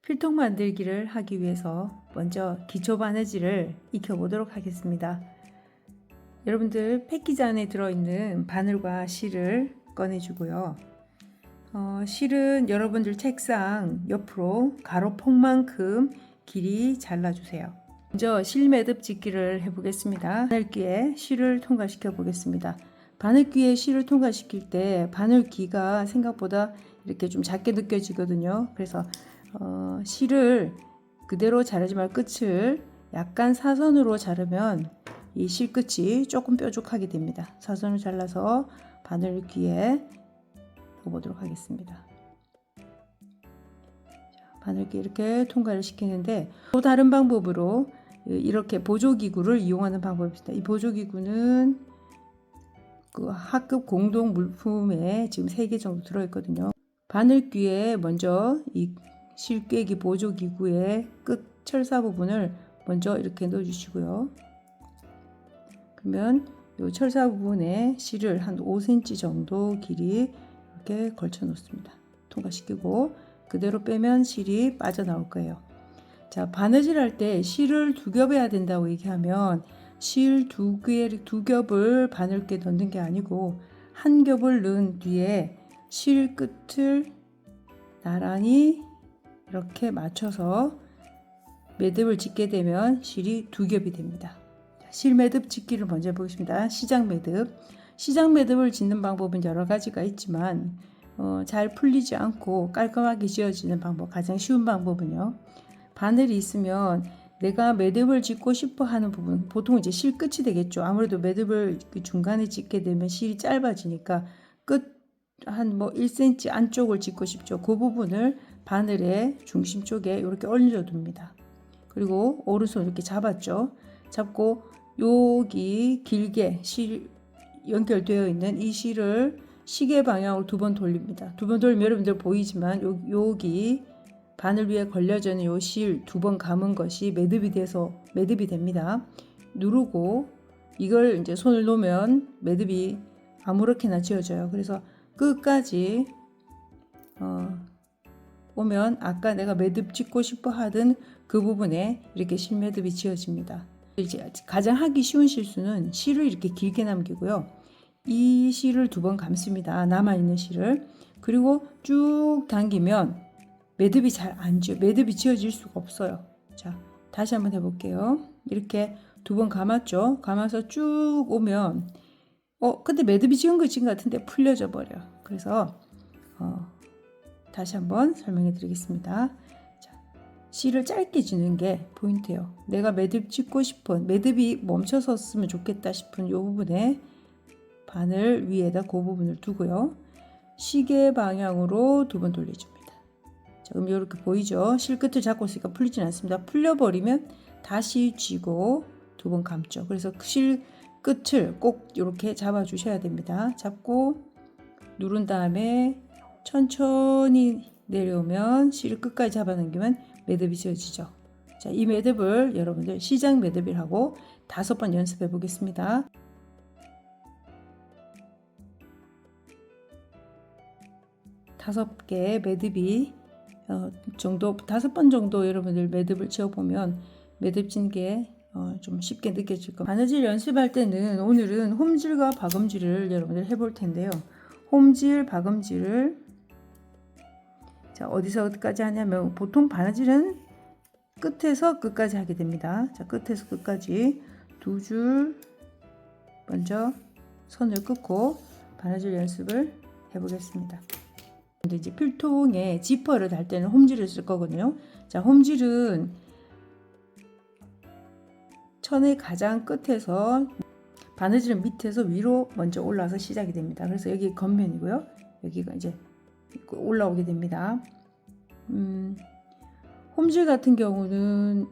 필통 만들기를 하기 위해서 먼저 기초 바느질을 익혀보도록 하겠습니다. 여러분들 패키지 안에 들어있는 바늘과 실을 꺼내주고요. 실은 여러분들 책상 옆으로 가로폭만큼 길이 잘라주세요. 먼저 실 매듭 짓기를 해보겠습니다. 바늘귀에 실을 통과시켜 보겠습니다. 바늘귀에 실을 통과시킬 때 바늘귀가 생각보다 이렇게 좀 작게 느껴지거든요. 그래서 실을 그대로 자르지 말고 끝을 약간 사선으로 자르면 이 실 끝이 조금 뾰족하게 됩니다. 사선을 잘라서 바늘귀에 넣어보도록 하겠습니다. 바늘귀 이렇게 통과를 시키는데 또 다른 방법으로 이렇게 보조기구를 이용하는 방법이 있습니다. 이 보조기구는 그 하급 공동 물품에 지금 3개 정도 들어있거든요. 바늘귀에 먼저 이 실꿰기 보조기구의 끝 철사 부분을 먼저 이렇게 넣어주시고요. 그러면 이 철사 부분에 실을 한 5cm 정도 길이 이렇게 걸쳐 놓습니다. 통과시키고 그대로 빼면 실이 빠져나올 거예요. 자, 바느질 할 때 실을 2겹 해야 된다고 얘기하면 실 두 겹을 바늘귀에 넣는 게 아니고 한 겹을 넣은 뒤에 실 끝을 나란히 이렇게 맞춰서 매듭을 짓게 되면 실이 2겹이 됩니다. 실 매듭 짓기를 먼저 해보겠습니다. 시작 매듭을 짓는 방법은 여러 가지가 있지만 잘 풀리지 않고 깔끔하게 지어지는 방법, 가장 쉬운 방법은요, 바늘이 있으면 내가 매듭을 짓고 싶어 하는 부분, 보통 이제 실 끝이 되겠죠. 아무래도 매듭을 중간에 짓게 되면 실이 짧아지니까 끝 한 1cm 안쪽을 짓고 싶죠. 그 부분을 바늘의 중심 쪽에 이렇게 올려둡니다. 그리고 오른손 이렇게 잡았죠. 잡고 여기 길게 실 연결되어 있는 이 실을 시계 방향으로 2번 돌립니다. 2번 돌리면 여러분들 보이지만 여기 바늘 위에 걸려져 있는 이 실 2번 감은 것이 매듭이 됩니다. 누르고 이걸 이제 손을 놓으면 매듭이 아무렇게나 지어져요. 그래서 끝까지 오면 아까 내가 매듭 짓고 싶어 하던 그 부분에 이렇게 실매듭이 지어집니다. 이제 가장 하기 쉬운 실수는 실을 이렇게 길게 남기고요. 이 실을 2번 감습니다. 남아있는 실을. 그리고 쭉 당기면 매듭이 잘 안 지어, 매듭이 지어질 수가 없어요. 자, 다시 한번 해볼게요. 이렇게 2번 감았죠. 감아서 쭉 오면 근데 매듭이 지은 것 같은데 풀려져 버려. 그래서 다시 한번 설명해 드리겠습니다. 자, 실을 짧게 지는 게 포인트예요. 내가 매듭 짓고 싶은, 매듭이 멈춰섰으면 좋겠다 싶은 이 부분에 바늘 위에다 그 부분을 두고요. 시계 방향으로 2번 돌려줍니다. 자, 그럼 이렇게 보이죠? 실 끝을 잡고 있으니까 풀리진 않습니다. 풀려버리면 다시 쥐고 2번 감죠. 그래서 실 끝을 꼭 이렇게 잡아 주셔야 됩니다. 잡고 누른 다음에 천천히 내려오면 실을 끝까지 잡아당기면 매듭이 지어지죠. 자, 이 매듭을 여러분들 시작 매듭이라고 5번 연습해 보겠습니다. 다섯 개의 매듭이 정도 5번 정도 여러분들 매듭을 지어 보면 매듭 진 게 좀 쉽게 느껴질 겁니다. 바느질 연습할 때는 오늘은 홈질과 박음질을 여러분들 해볼 텐데요. 홈질, 박음질을 자, 어디서 어디까지 하냐면 보통 바느질은 끝에서 끝까지 하게 됩니다. 자, 끝에서 끝까지 2줄 먼저 선을 긋고 바느질 연습을 해보겠습니다. 근데 이제 필통에 지퍼를 달 때는 홈질을 쓸 거거든요. 자, 홈질은 천의 가장 끝에서 바느질은 밑에서 위로 먼저 올라와서 시작이 됩니다. 그래서 여기 겉면이고요. 여기가 이제 올라오게 됩니다. 홈질 같은 경우는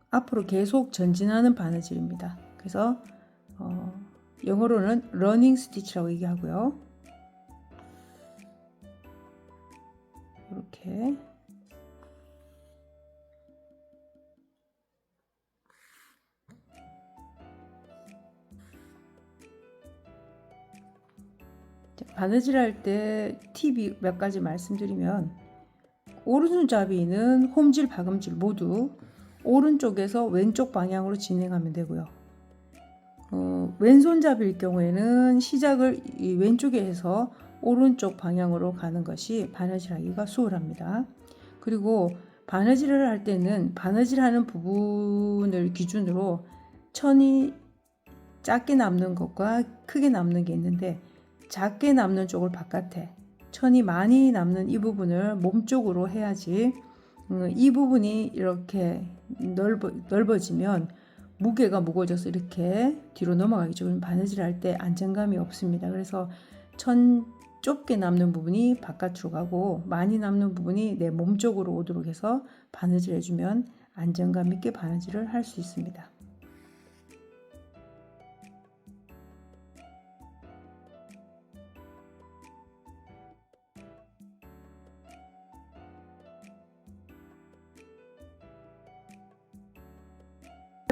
앞으로 계속 전진하는 바느질입니다. 그래서 영어로는 러닝 스티치라고 얘기하고요. 이렇게 바느질 할 때 팁이 몇 가지 말씀드리면 오른손잡이는 홈질, 박음질 모두 오른쪽에서 왼쪽 방향으로 진행하면 되고요. 왼손잡이일 경우에는 시작을 이 왼쪽에 해서 오른쪽 방향으로 가는 것이 바느질하기가 수월합니다. 그리고 바느질을 할 때는 바느질하는 부분을 기준으로 천이 작게 남는 것과 크게 남는 게 있는데, 작게 남는 쪽을 바깥에, 천이 많이 남는 이 부분을 몸쪽으로 해야지 이 부분이 이렇게 넓어지면 무게가 무거워져서 이렇게 뒤로 넘어가겠죠. 그럼 바느질 할 때 안정감이 없습니다. 그래서 천 좁게 남는 부분이 바깥으로 가고 많이 남는 부분이 내 몸쪽으로 오도록 해서 바느질 해주면 안정감 있게 바느질을 할 수 있습니다.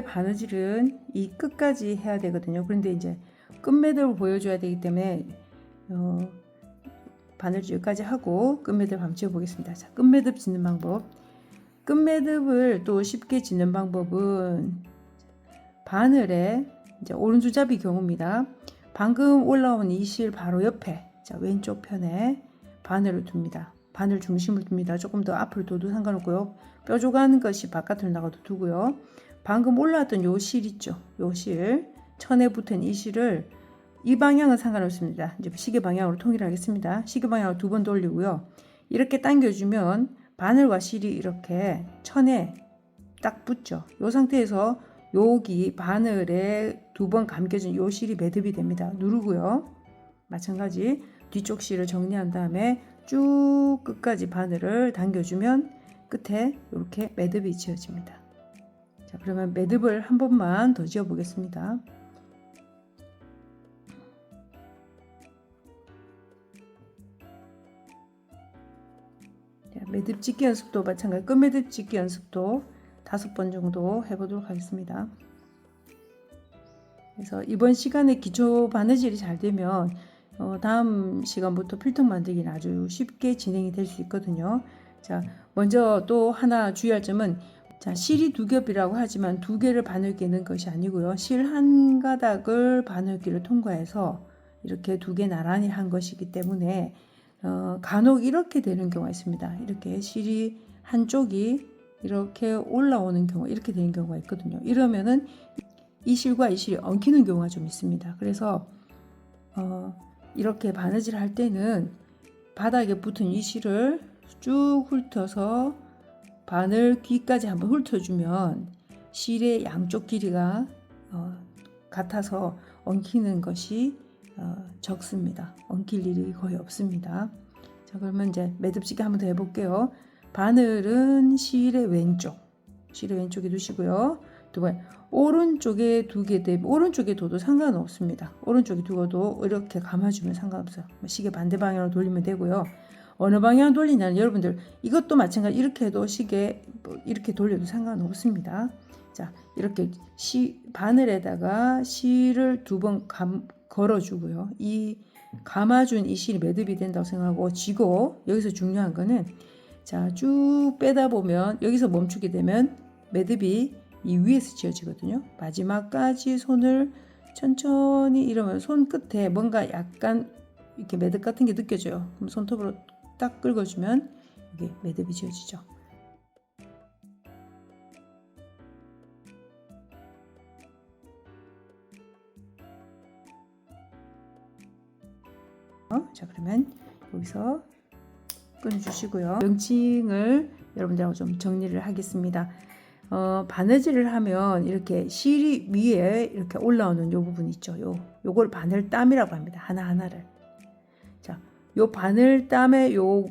바느질은 이 끝까지 해야 되거든요. 그런데 이제 끝매듭을 보여줘야 되기 때문에 바느질 여기까지 하고 끝매듭 한번 지어 보겠습니다. 자, 끝매듭 짓는 방법. 끝매듭을 또 쉽게 짓는 방법은 바늘에 이제 오른손잡이 경우입니다. 방금 올라온 이 실 바로 옆에, 자, 왼쪽 편에 바늘을 둡니다. 바늘 중심을 둡니다. 조금 더 앞으로 둬도 상관없고요. 뾰족한 것이 바깥으로 나가도 두고요. 방금 올라왔던 요 실 있죠. 요 실, 천에 붙은 이 실을 이 방향은 상관없습니다. 이제 시계 방향으로 통일하겠습니다. 시계 방향으로 2번 돌리고요. 이렇게 당겨주면 바늘과 실이 이렇게 천에 딱 붙죠. 이 상태에서 여기 바늘에 2번 감겨진 요 실이 매듭이 됩니다. 누르고요. 마찬가지 뒤쪽 실을 정리한 다음에 쭉 끝까지 바늘을 당겨주면 끝에 이렇게 매듭이 지어집니다. 자, 그러면 매듭을 한 번만 더 지어 보겠습니다. 자, 매듭 짓기 연습도 마찬가지, 끝매듭 짓기 연습도 5번 정도 해보도록 하겠습니다. 그래서 이번 시간에 기초 바느질이 잘 되면 다음 시간부터 필통 만들기는 아주 쉽게 진행이 될 수 있거든요. 자, 먼저 또 하나 주의할 점은, 자, 실이 2겹이라고 하지만 2개를 바늘기에 넣은 것이 아니고요. 실 한 가닥을 바늘기를 통과해서 이렇게 2개 나란히 한 것이기 때문에 간혹 이렇게 되는 경우가 있습니다. 이렇게 실이 한쪽이 이렇게 올라오는 경우, 이렇게 되는 경우가 있거든요. 이러면은 이 실과 이 실이 엉키는 경우가 좀 있습니다. 그래서 이렇게 바느질 할 때는 바닥에 붙은 이 실을 쭉 훑어서 바늘 귀까지 한번 훑어주면 실의 양쪽 길이가 같아서 엉키는 것이 적습니다. 엉킬 일이 거의 없습니다. 자, 그러면 이제 매듭짓기 한번 더 해볼게요. 바늘은 실의 왼쪽에 두시고요. 두 번, 오른쪽에 두게 되면 오른쪽에 둬도 상관없습니다. 오른쪽에 두어도 이렇게 감아주면 상관없어요. 시계 반대 방향으로 돌리면 되고요. 어느 방향 돌리냐는 여러분들 이것도 마찬가지, 이렇게 해도 시계 이렇게 돌려도 상관없습니다. 자, 이렇게 바늘에다가 실을 2번 걸어주고요. 이 감아준 이 실이 매듭이 된다고 생각하고 쥐고, 여기서 중요한 거는, 자, 쭉 빼다 보면 여기서 멈추게 되면 매듭이 이 위에서 지어지거든요. 마지막까지 손을 천천히 이러면 손 끝에 뭔가 약간 이렇게 매듭 같은 게 느껴져요. 그럼 손톱으로 딱 긁어주면 이게 매듭이 지어지죠. 자, 그러면 여기서 끊어주시고요. 명칭을 여러분들하고 좀 정리를 하겠습니다. 바느질을 하면 이렇게 실이 위에 이렇게 올라오는 요 부분 있죠. 요걸 바늘땀이라고 합니다. 하나하나를. 자, 요 바늘땀의 요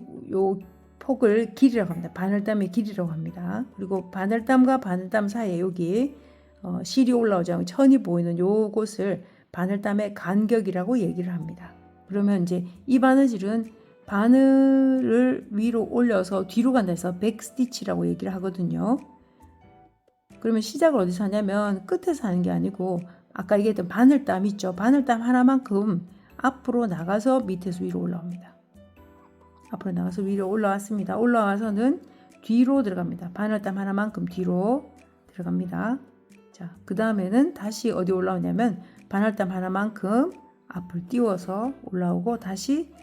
폭을 길이라고 합니다. 바늘땀의 길이라고 합니다. 그리고 바늘땀과 바늘땀 사이에 여기 실이 올라오지 않고 천이 보이는 요곳을 바늘땀의 간격이라고 얘기를 합니다. 그러면 이제 이 바느질은 바늘을 위로 올려서 뒤로 간다 해서 백스티치라고 얘기를 하거든요. 그러면 시작을 어디서 하냐면 끝에서 하는 게 아니고, 아까 얘기했던 바늘땀 있죠. 바늘땀 하나만큼 앞으로 나가서 밑에서 위로 올라옵니다. 앞으로 나가서 위로 올라왔습니다. 올라와서는 뒤로 들어갑니다. 바늘땀 하나만큼 뒤로 들어갑니다. 자, 그 다음에는 다시 어디 올라오냐면 바늘땀 하나만큼 앞을 띄워서 올라오고 다시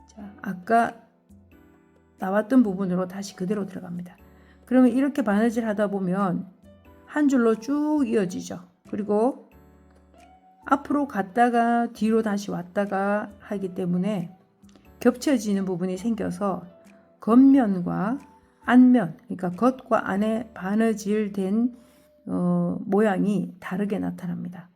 자, 아까 나왔던 부분으로 다시 그대로 들어갑니다. 그러면 이렇게 바느질 하다 보면 한 줄로 쭉 이어지죠. 그리고 앞으로 갔다가 뒤로 다시 왔다가 하기 때문에 겹쳐지는 부분이 생겨서 겉면과 안면, 그러니까 겉과 안에 바느질된 모양이 다르게 나타납니다.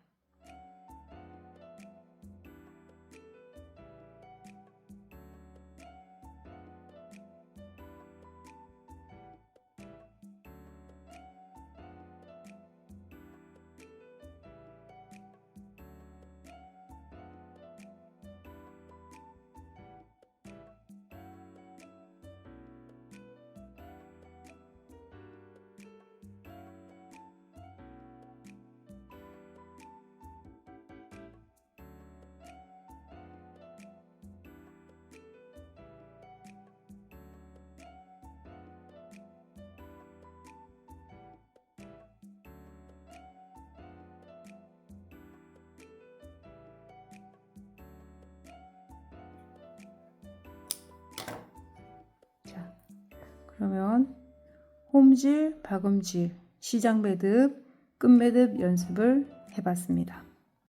자, 그러면 홈질, 박음질, 시작 매듭, 끝 매듭 연습을 해봤습니다.